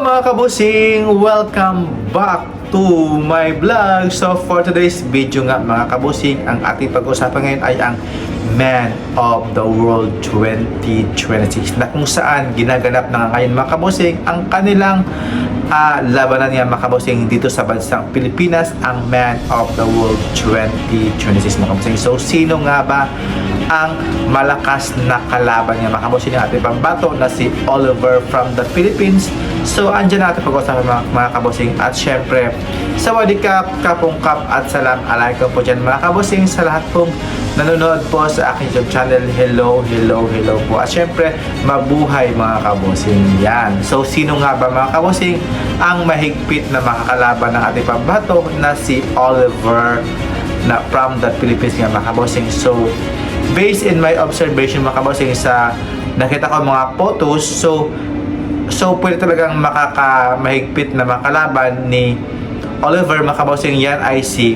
mga kabusing! Welcome back to my vlog. So for today's video nga mga kabusing, ang ating pag-usapan ngayon ay ang Man of the World 2026 na kung saan ginaganap na ngayon mga kabusing ang kanilang labanan niya mga kabusing dito sa bansang Pilipinas, ang Man of the World 2026 mga kabusing. So sino nga ba ang malakas na kalaban niya mga kabusing? Yung ating pambato na si Oliver from the Philippines. So andyan natin pag-usapan mga kabusing. At syempre sawadikap, kapungkap at salam alaikum po dyan mga kabusing sa lahat pong nanonood po sa aking YouTube channel. Hello po. At syempre mabuhay mga kabusing. Yan. So sino nga ba mga kabusing ang mahigpit na makakalaban ng ating pambato na si Oliver na from the Philippines nga mga kabusing? So based in my observation mga kabusing sa nakita ko mga photos, so pwede talagang mahigpit na makalaban ni Oliver mga kabusing. Yan ay si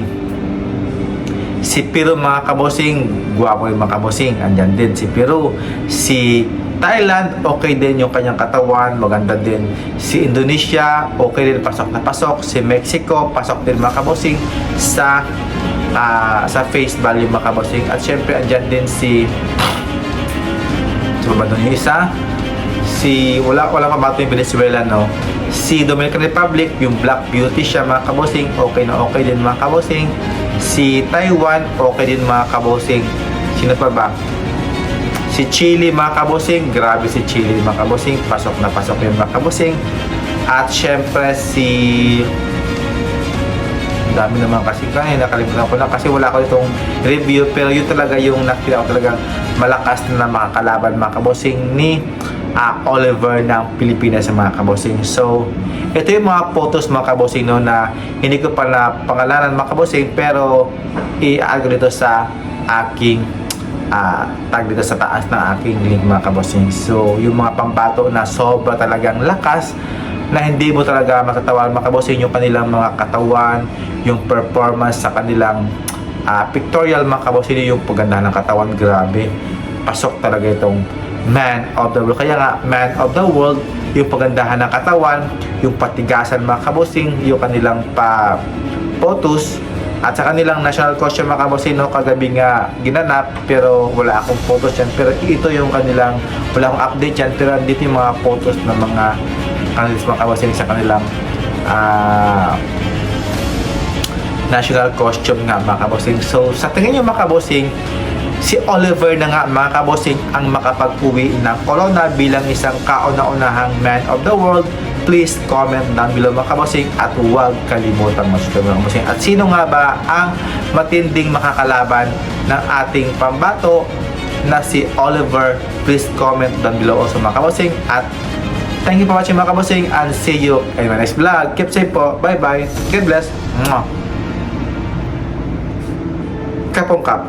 Pero mga kabusing, guwapo yung mga kabusing. Andyan din si Pero. Si Thailand, okay din yung kanyang katawan, maganda din. Si Indonesia, okay din, pasok na pasok. Si Mexico, pasok din mga kabusing sa face value mga kabusing. At syempre andyan din si ba doon yung isa? Wala pa ba ito yung Venezuela, no? Si Dominican Republic, yung Black Beauty siya mga kabusing, okay na okay din mga kabusing. Si Taiwan, okay din mga kabusing. Sino pa ba? Si Chile mga kabusing, grabe si Chile mga kabusing, pasok na pasok yung mga kabusing. At syempre dami naman kasi nakalimutan ko na kasi wala ko itong review, pero yun talaga yung nakita ko talagang malakas na makakalaban mga kabusing ni Oliver ng Pilipinas mga kabusing. So ito yung mga photos mga kabusing, no, na hindi ko pa na pangalanan mga kabusing, pero i-add ko dito sa aking tag dito sa taas ng aking link mga kabusing. So yung mga pambato na sobra talagang lakas na hindi mo talaga matatawan mga kabusing, yung kanilang mga katawan, yung performance sa kanilang pictorial mga kabusing, yung pagandahan ng katawan, grabe, pasok talaga itong Man of the World. Kaya nga Man of the World, yung pagandahan ng katawan, yung patigasan mga kabusing, yung kanilang photos at sa kanilang national costume mga kabusing, no, kagabi nga ginanap, pero wala akong photos yan, pero ito yung kanilang, wala akong update yan, pero dito yung mga photos ng mga kanilang mga kabusing sa kanilang national costume nga mga kabusing. So sa tingin nyo mga kabusing, si Oliver na nga mga kabusing ang makapag-uwi ng corona bilang isang kauna-unahang Man of the World? Please comment down below mga kabusing at huwag kalimutan mag-subscribe mga kabusing. At sino nga ba ang matinding makakalaban ng ating pambato na si Oliver? Please comment down below also mga kabusing. At thank you for watching mga kabusing and see you in my next vlog. Keep safe po. Bye bye. God bless. Kapong kap.